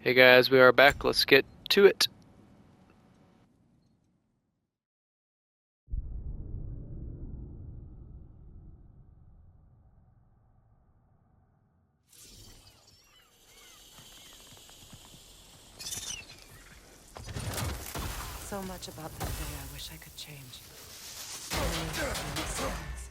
Hey guys, we are back. Let's get to it. So much about that day I wish I could change. Only sense.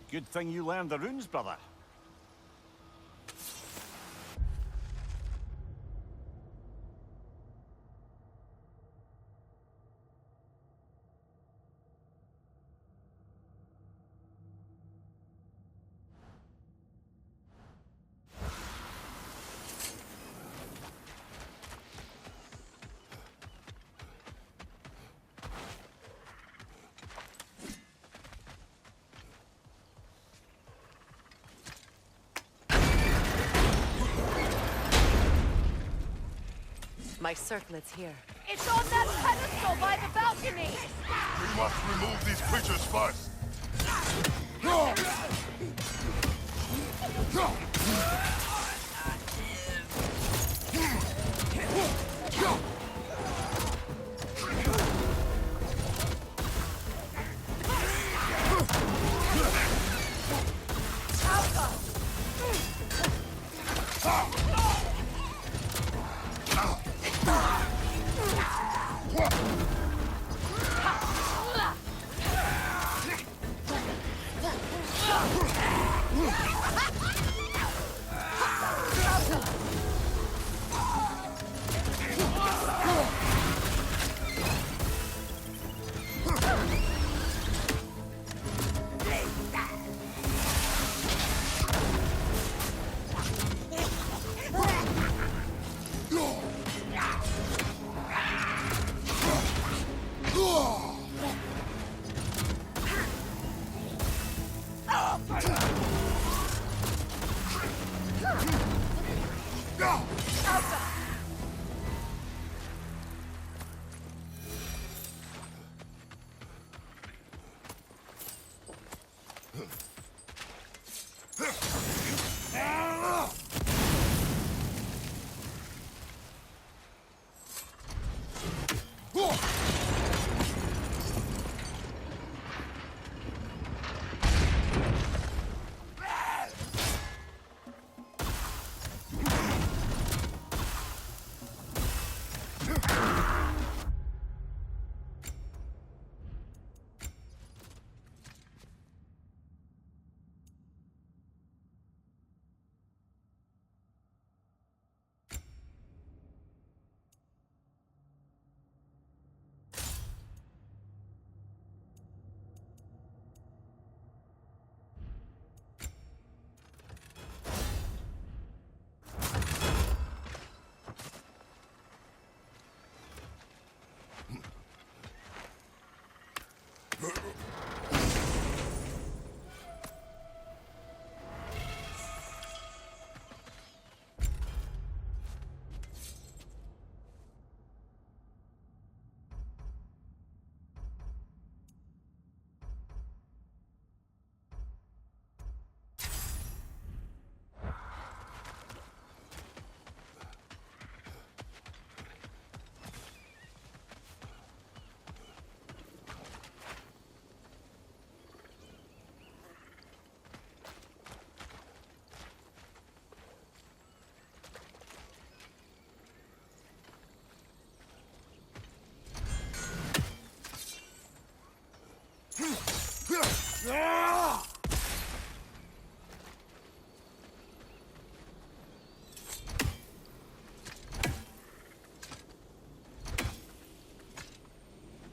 Good thing you learned the runes, brother. My circlet's here. It's on that pedestal by the balcony! We must remove these creatures first.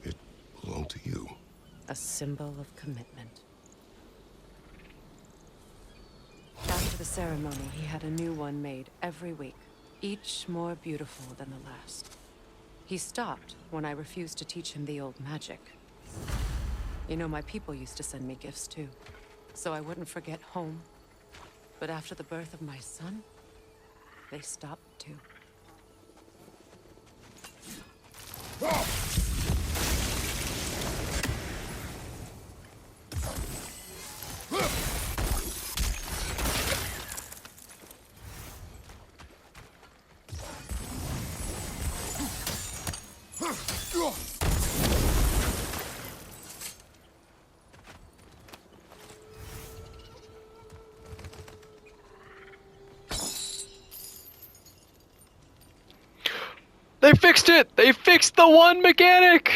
It belonged to you. A symbol of commitment. After the ceremony, he had a new one made every week, each more beautiful than the last. He stopped when I refused to teach him the old magic. You know, my people used to send me gifts too, so I wouldn't forget home. But after the birth of my son, they stopped too. They fixed it! They fixed the one mechanic!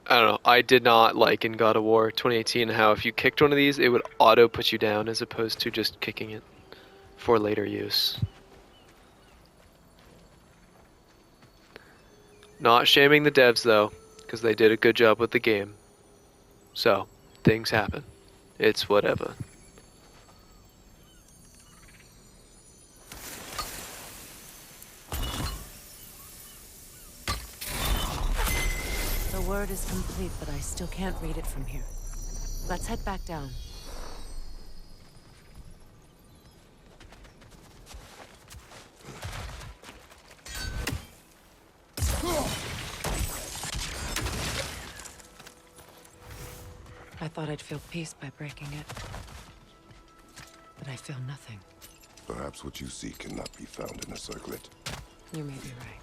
I don't know. I did not like in God of War 2018 how if you kicked one of these, it would auto put you down as opposed to just kicking it for later use. Not shaming the devs though, because they did a good job with the game. So, things happen. It's whatever. The word is complete, but I still can't read it from here. Let's head back down. I thought I'd feel peace by breaking it. But I feel nothing. Perhaps what you seek cannot be found in a circlet. You may be right.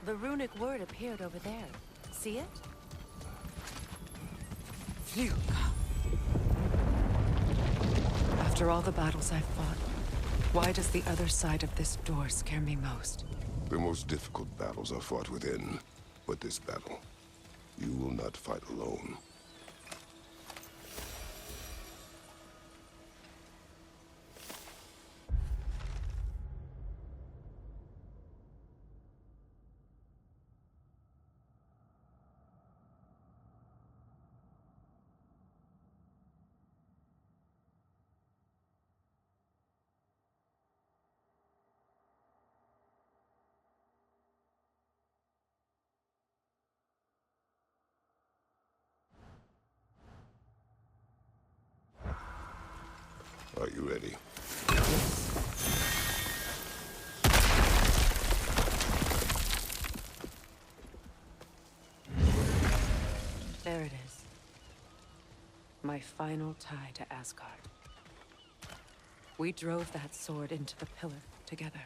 The runic word appeared over there. See it? Phew. After all the battles I've fought, why does the other side of this door scare me most? The most difficult battles are fought within. But this battle, you will not fight alone. Are you ready? There it is. My final tie to Asgard. We drove that sword into the pillar together.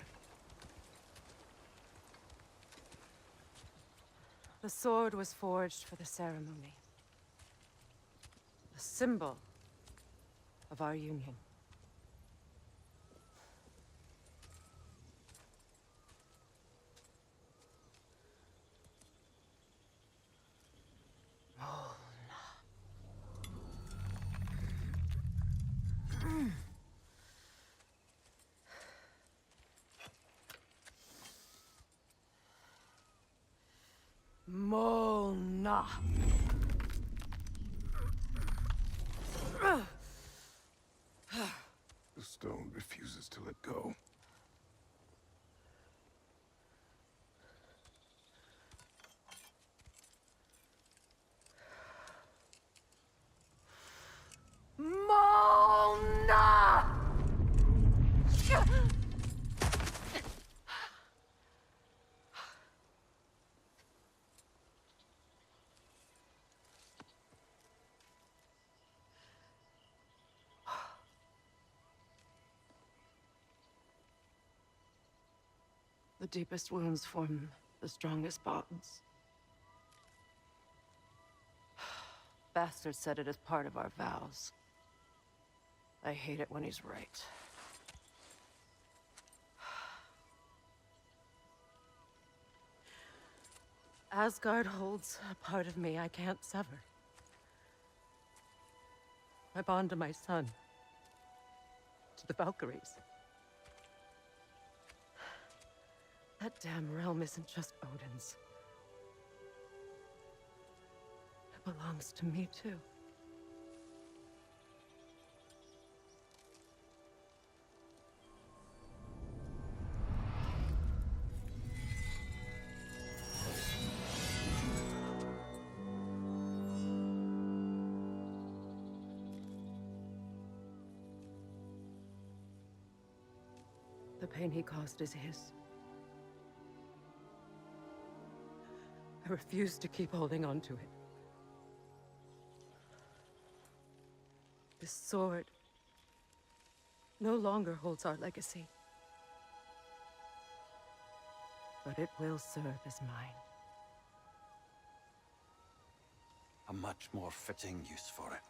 The sword was forged for the ceremony. A symbol of our union. Mona. The stone refuses to let go. Mona! The deepest wounds form the strongest bonds. Bastard said it as part of our vows. I hate it when he's right. Asgard holds a part of me I can't sever. My bond to my son. To the Valkyries. That damn realm isn't just Odin's. It belongs to me, too. The pain he caused is his. I refuse to keep holding on to it. This sword no longer holds our legacy. But it will serve as mine. A much more fitting use for it.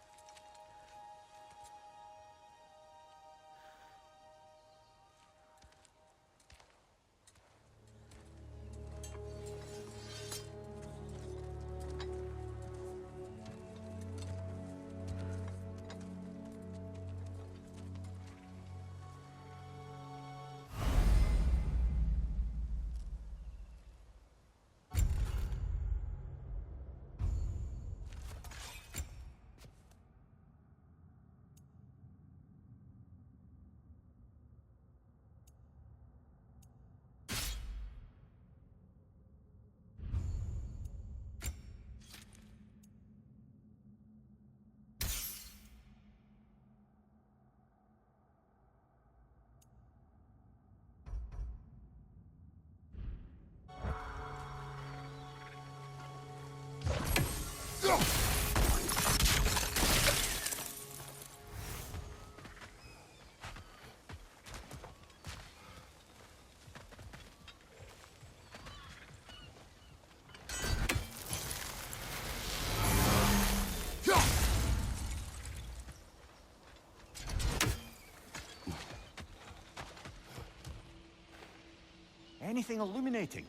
Anything illuminating?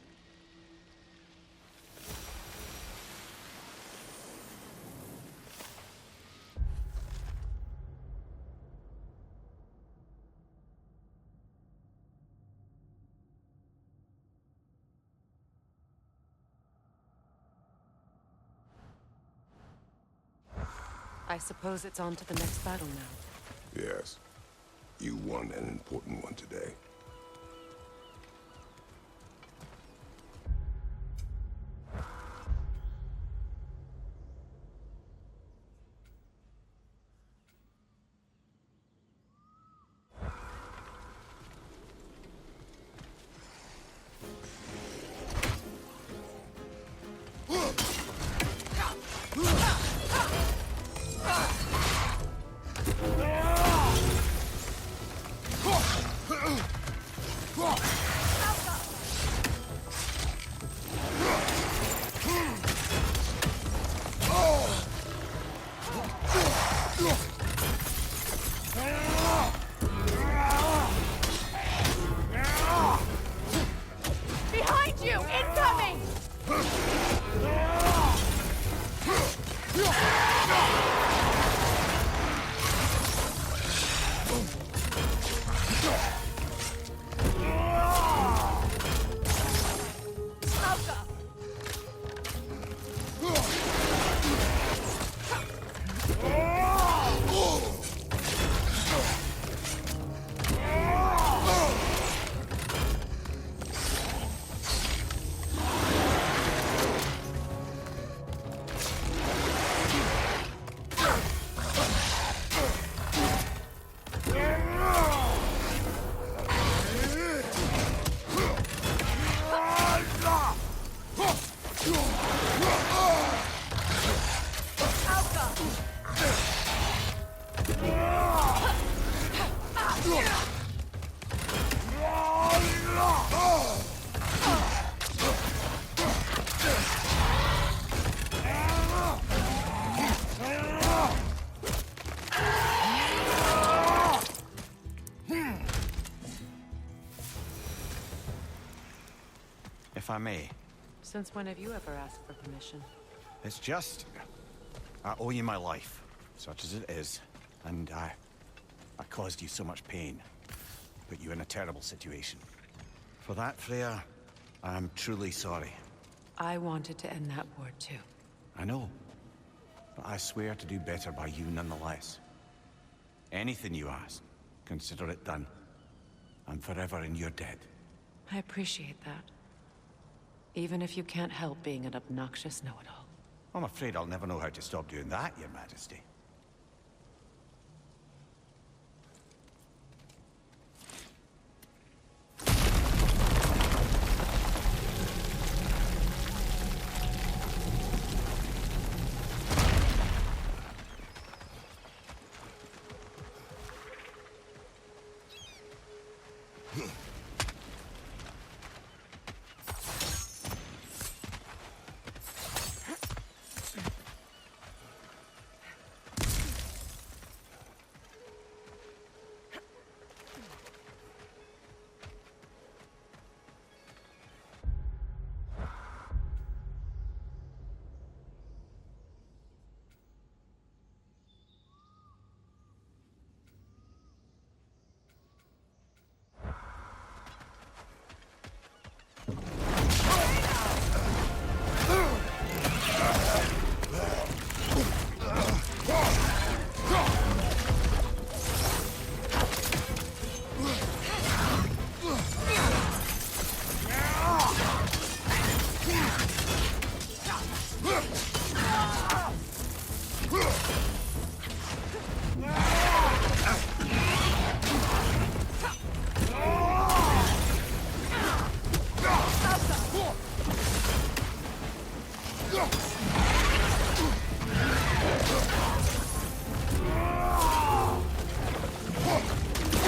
I suppose it's on to the next battle now. Yes. You won an important one today. Behind you! Incoming! If I may, Since when have you ever asked for permission? It's just... I owe you my life, such as it is. And I caused you so much pain. Put you in a terrible situation. For that, Freya, I'm truly sorry. I wanted to end that war too. I know. But I swear to do better by you nonetheless. Anything you ask, consider it done. I'm forever in your debt. I appreciate that. Even if you can't help being an obnoxious know-it-all. I'm afraid I'll never know how to stop doing that, Your Majesty.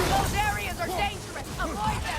Those areas are dangerous! Avoid them!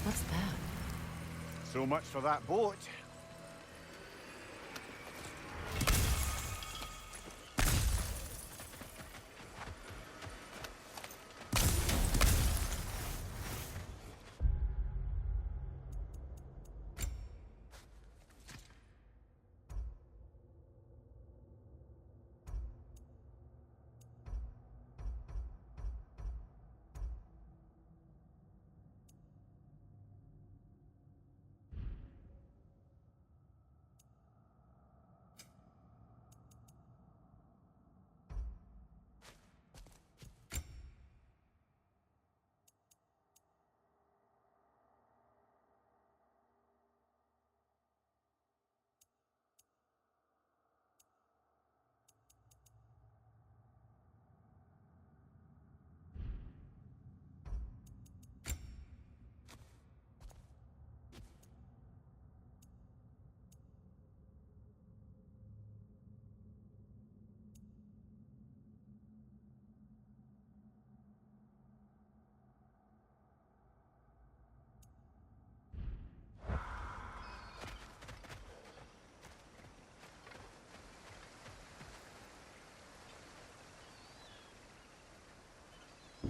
What's that? So much for that boat.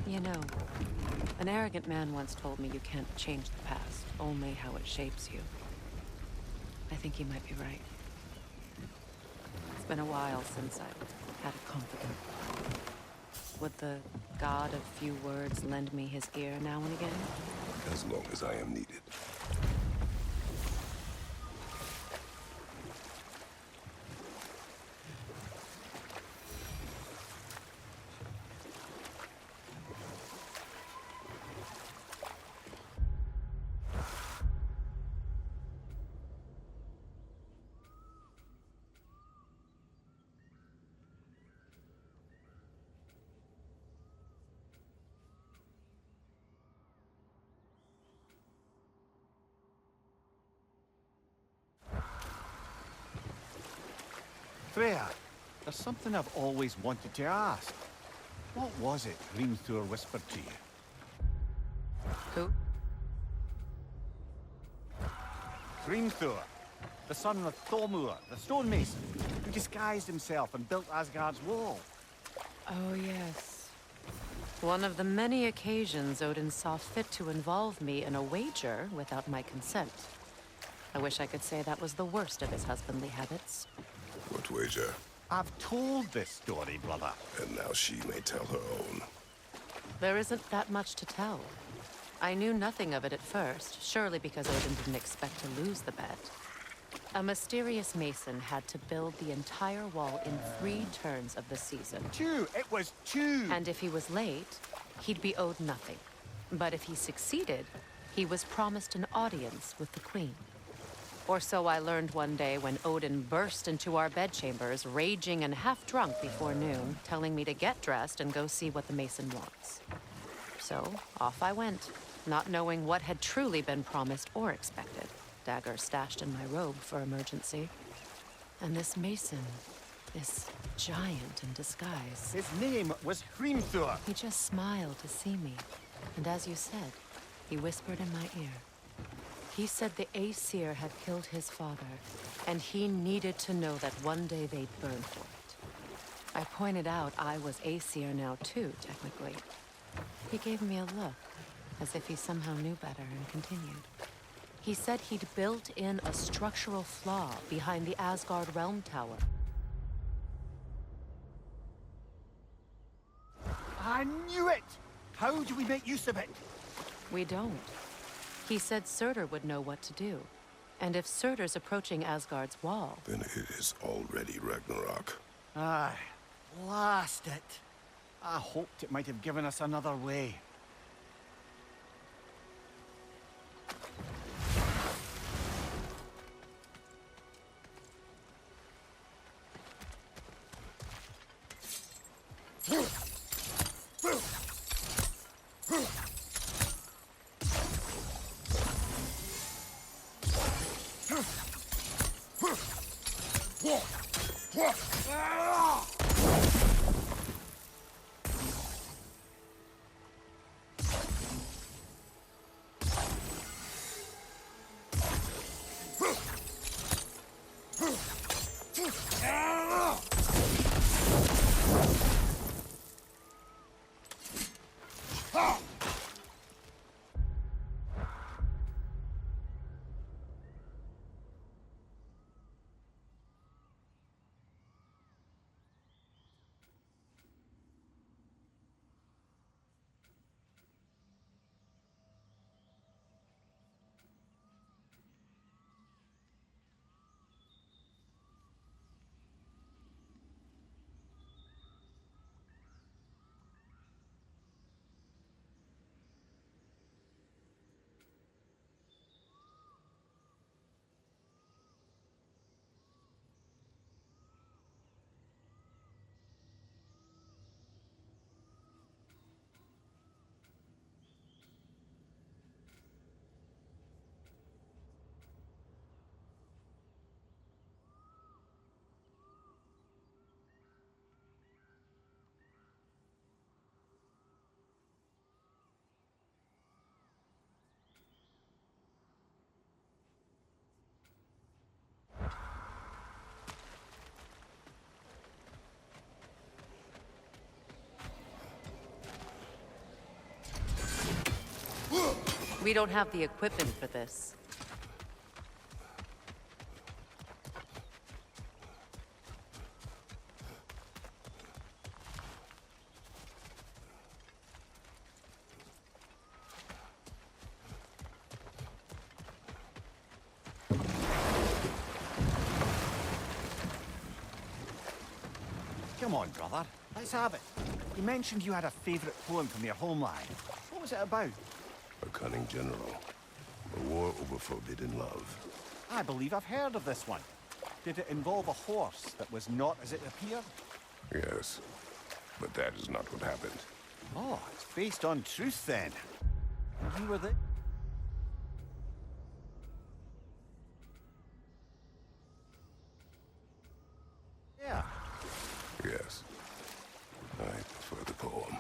You know, an arrogant man once told me you can't change the past, only how it shapes you. I think he might be right. It's been a while since I've had a confidant. Would the god of few words lend me his ear now and again? As long as I am needed. Freya, there's something I've always wanted to ask. What was it Hrimthur whispered to you? Who? Hrimthur, the son of Thormur, the stonemason, who disguised himself and built Asgard's wall. Oh, yes. One of the many occasions Odin saw fit to involve me in a wager without my consent. I wish I could say that was the worst of his husbandly habits. What wager? I've told this story, brother. And now she may tell her own. There isn't that much to tell. I knew nothing of it at first, surely because Odin didn't expect to lose the bet. A mysterious mason had to build the entire wall in 3 turns of the season. 2! It was 2! And if he was late, he'd be owed nothing. But if he succeeded, he was promised an audience with the queen. Or so I learned one day when Odin burst into our bedchambers, raging and half-drunk before noon, telling me to get dressed and go see what the mason wants. So, off I went, not knowing what had truly been promised or expected. Dagger stashed in my robe for emergency. And this mason, this giant in disguise. His name was Hrimthur. He just smiled to see me. And as you said, he whispered in my ear. He said the Aesir had killed his father, and he needed to know that one day they'd burn for it. I pointed out I was Aesir now too, technically. He gave me a look, as if he somehow knew better, and continued. He said he'd built in a structural flaw behind the Asgard Realm Tower. I knew it! How do we make use of it? We don't. He said Surtur would know what to do. And if Surtur's approaching Asgard's wall... Then it is already Ragnarok. Aye, blast it. I hoped it might have given us another way. We don't have the equipment for this. Come on, brother. Let's have it. You mentioned you had a favorite poem from your homeland. What was it about? A cunning general. A war over forbidden love. I believe I've heard of this one. Did it involve a horse that was not as it appeared? Yes. But that is not what happened. Oh, it's based on truth then. And you were the... Yeah. Yes. I prefer the poem.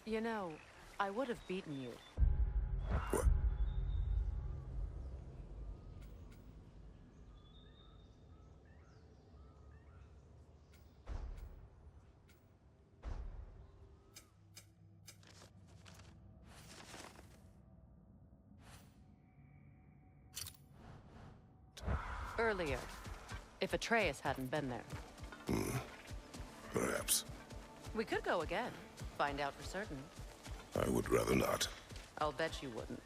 You know, I would have beaten you. What? Earlier, if Atreus hadn't been there. Perhaps. We could go again, find out for certain. I would rather not. I'll bet you wouldn't.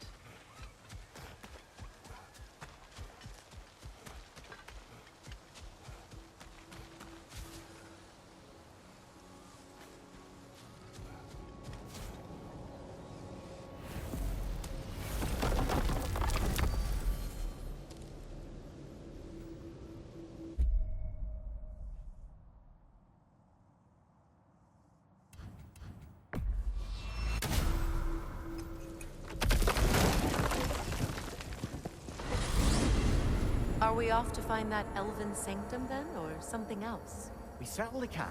Are we off to find that elven sanctum then, or something else? We certainly can.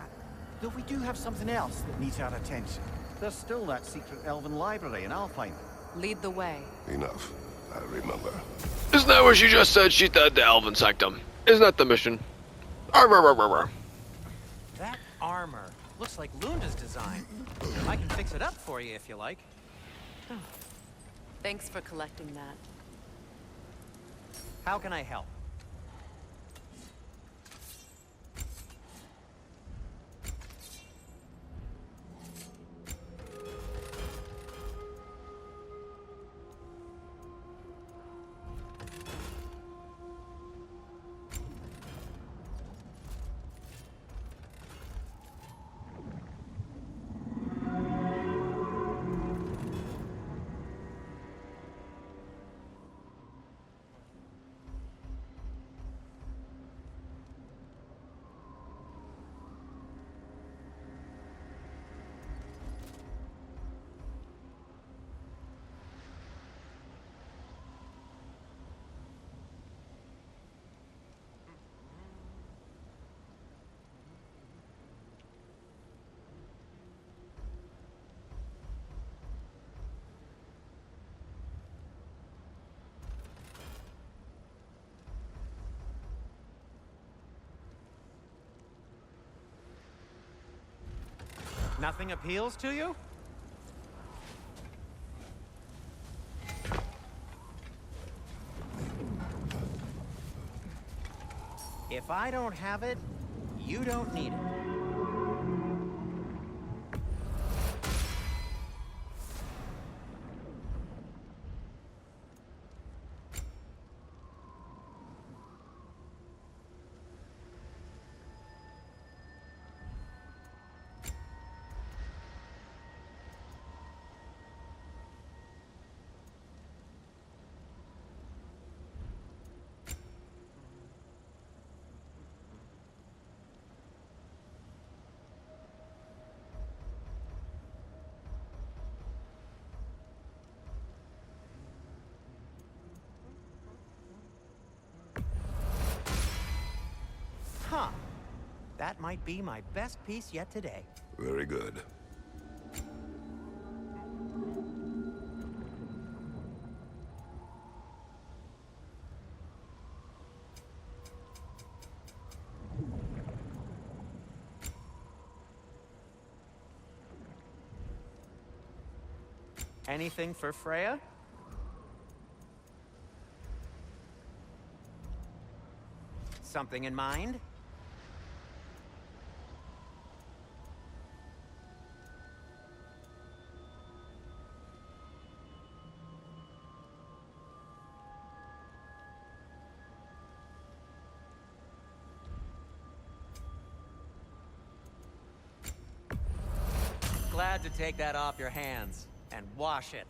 Though we do have something else that needs our attention. There's still that secret elven library in Alpine. Lead the way. Enough. I remember. Isn't that what she just said? She said the Elven Sanctum. Isn't that the mission? Arr, arr, arr, arr, arr. That armor looks like Lunda's design. I can fix it up for you if you like. Thanks for collecting that. How can I help? Nothing appeals to you? If I don't have it, you don't need it. Huh. That might be my best piece yet today. Very good. Anything for Freya? Something in mind? Glad to take that off your hands and wash it.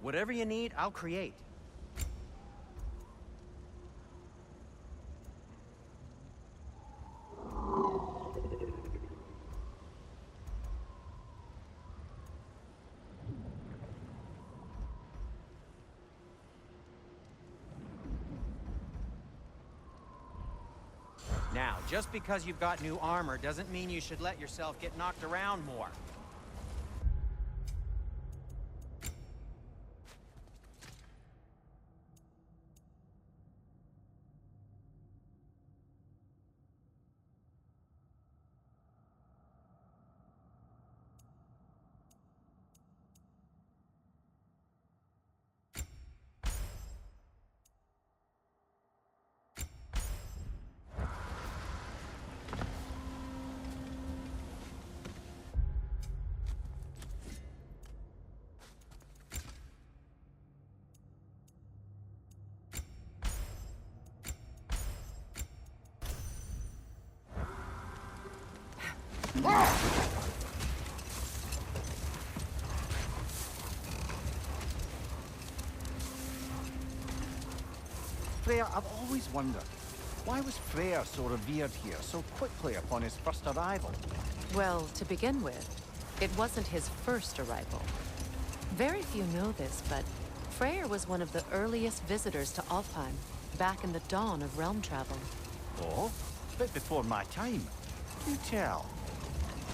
Whatever you need, I'll create. Now, just because you've got new armor doesn't mean you should let yourself get knocked around more. Freya, I've always wondered, why was Freya so revered here so quickly upon his first arrival? Well, to begin with, it wasn't his first arrival. Very few know this, but Freyr was one of the earliest visitors to Alfheim, back in the dawn of realm travel. Oh, bit before my time. Do tell.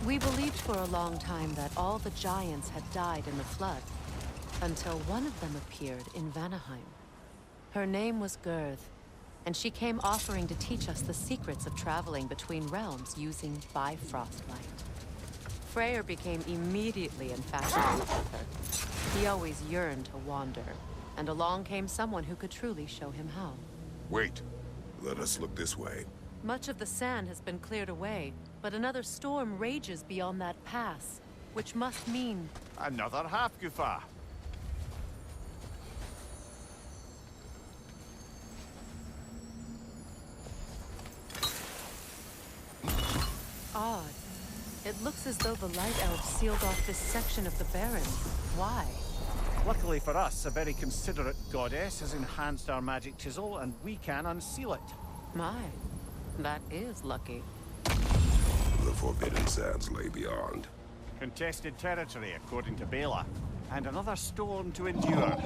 We believed for a long time that all the giants had died in the flood, until one of them appeared in Vanaheim. Her name was Gurth, and she came offering to teach us the secrets of traveling between realms using Bifrost light. Freyr became immediately infatuated with her. He always yearned to wander, and along came someone who could truly show him how. Wait. Let us look this way. Much of the sand has been cleared away, but another storm rages beyond that pass, which must mean... Another half-goofa. odd. It looks as though the Light Elves sealed off this section of the Barrens. Why? Luckily for us, a very considerate goddess has enhanced our magic chisel, and we can unseal it. My, that is lucky. The Forbidden Sands lay beyond. Contested territory, according to Bela. And another storm to endure.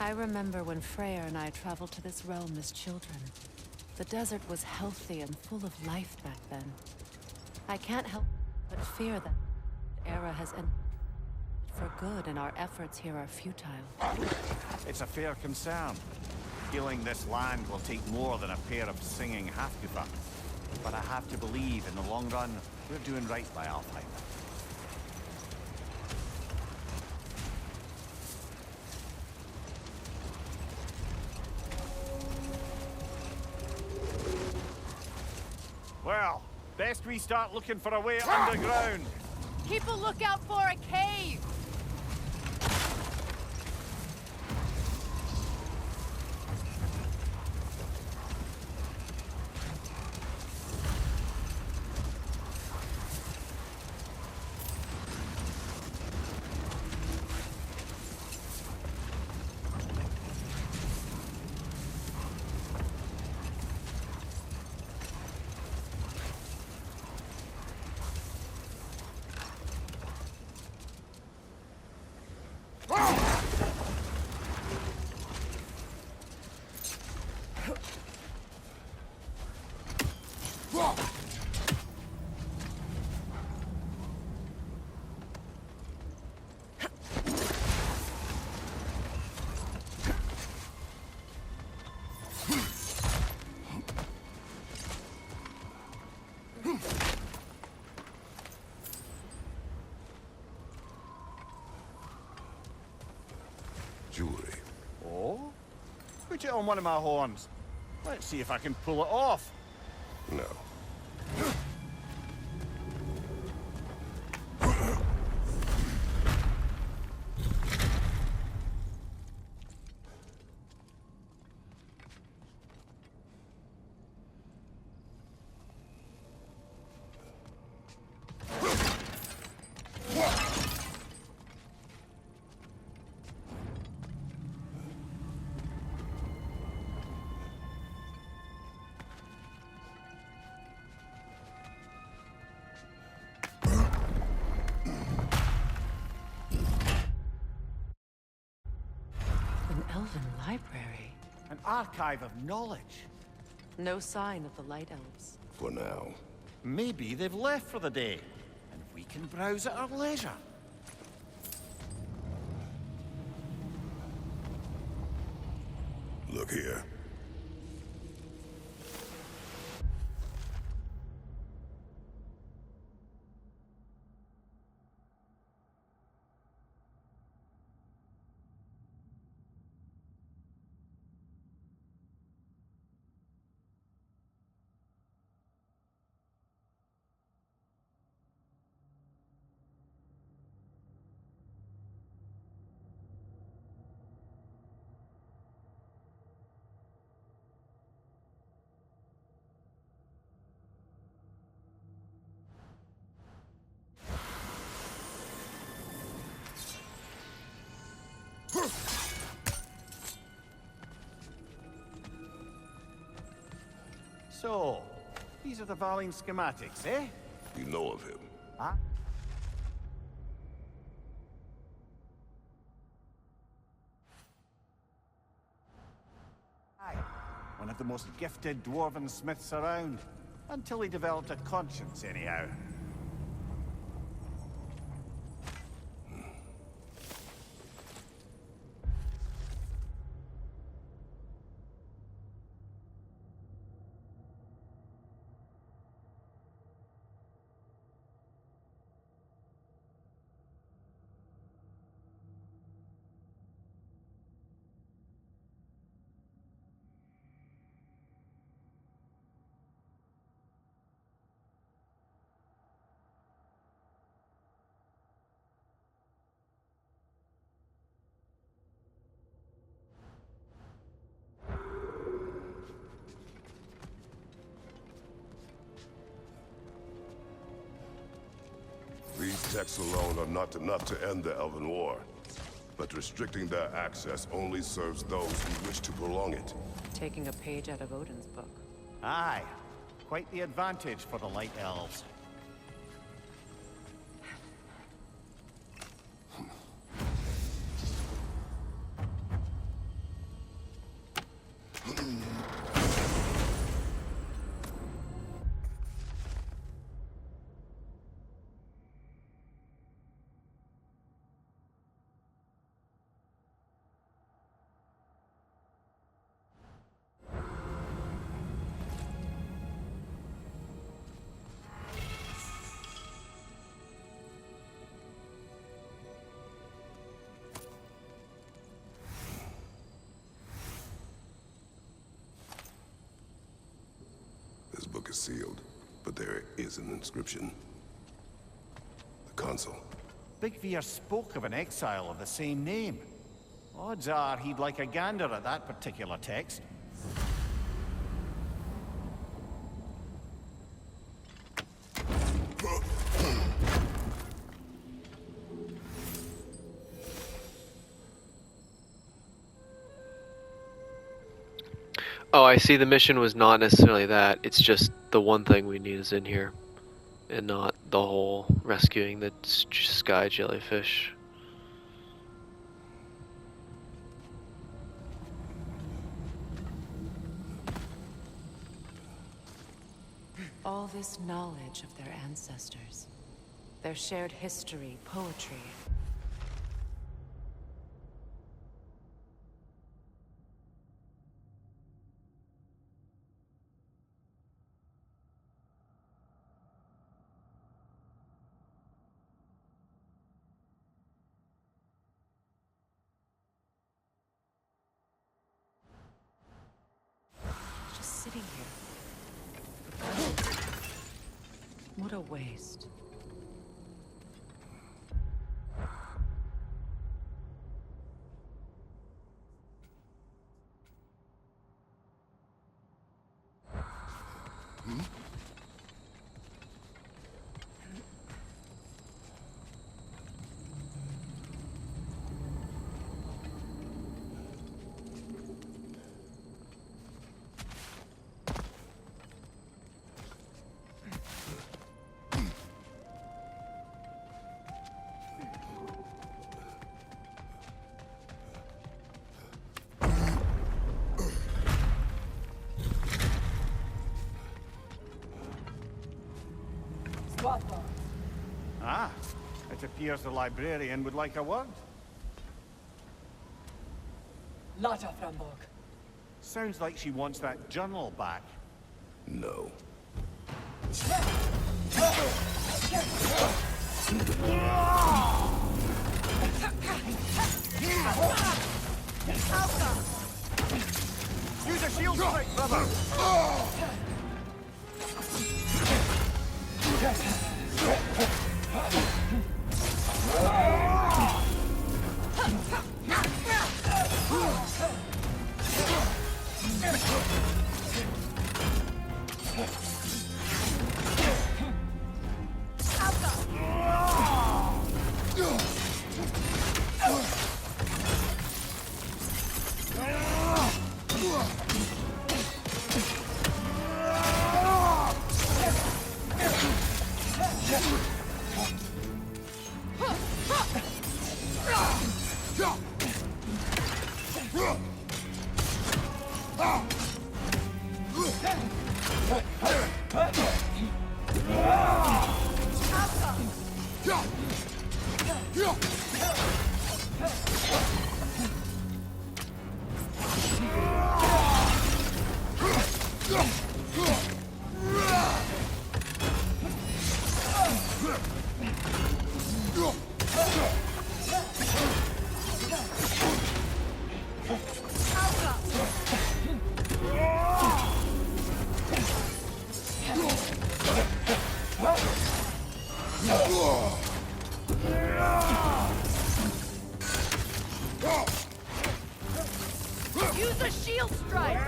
I remember when Freya and I traveled to this realm as children. The desert was healthy and full of life back then. I can't help but fear that era has ended for good and our efforts here are futile. It's a fair concern. Healing this land will take more than a pair of singing Halfgoofer. But I have to believe in the long run, we're doing right by Alfheim. Well, best we start looking for a way underground. Keep a lookout for a cave! Jewelry. Oh? Put it on one of my horns. Let's see if I can pull it off. No. An elven library. An archive of knowledge. No sign of the Light Elves. For now. Maybe they've left for the day, and we can browse at our leisure. Look here. So, these are the Valine schematics, eh? You know of him. Huh? Aye. One of the most gifted dwarven smiths around. Until he developed a conscience, anyhow. These texts alone are not enough to end the Elven War. But restricting their access only serves those who wish to prolong it. Taking a page out of Odin's book. Aye. Quite the advantage for the Light Elves. book is sealed, but there is an inscription. The console. Big Veer spoke of an exile of the same name. Odds are he'd like a gander at that particular text. Oh, I see. The mission was not necessarily that. It's just the one thing we need is in here, and not the whole rescuing the sky jellyfish. All this knowledge of their ancestors, their shared history, poetry. Just sitting here. What a waste. Ah, it appears the librarian would like a word. Lata Framborg. Sounds like she wants that journal back. No. Use a shield strike, brother! Use a shield strike!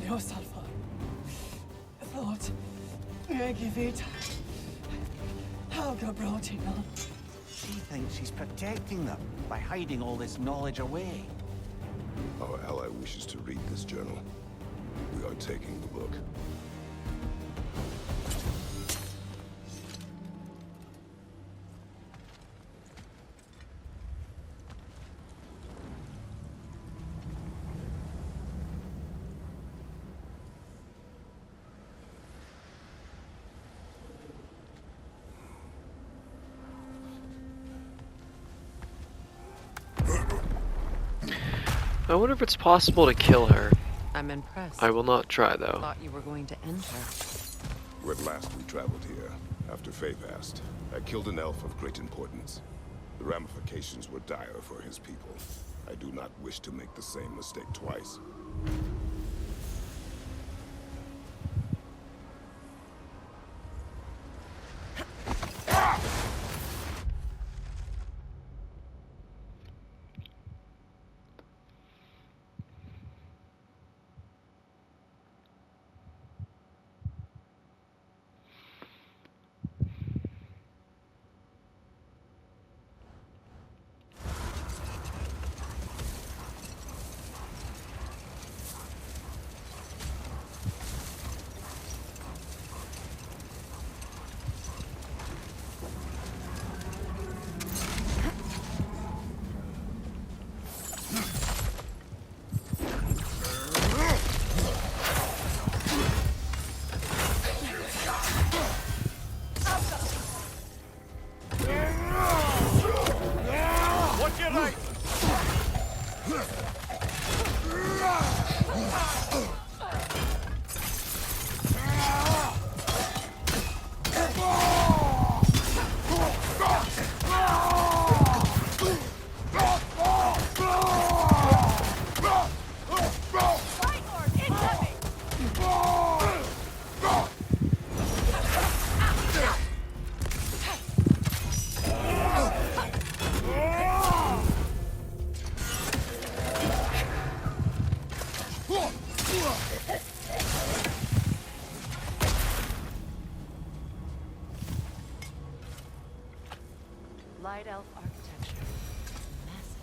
No, Salva. Thought. Givita. Helga brought him on. She thinks she's protecting them by hiding all this knowledge away. Our ally wishes to read this journal. We are taking the book. I wonder if it's possible to kill her. I'm impressed. I will not try though. Thought you were going to end her. When last we traveled here, after Faye passed, I killed an elf of great importance. The ramifications were dire for his people. I do not wish to make the same mistake twice. Light elf architecture. Massive.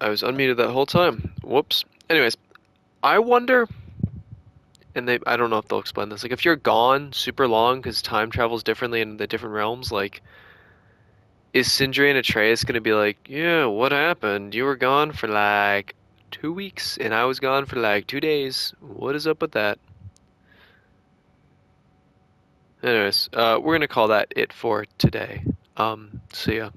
I was unmuted that whole time. Whoops. Anyways, I wonder, and I don't know if they'll explain this. Like, if you're gone super long because time travels differently in the different realms, like, is Sindri and Atreus gonna be like, yeah, what happened? You were gone for like 2 weeks, and I was gone for like 2 days. What is up with that? Anyways, we're gonna call that it for today. See ya.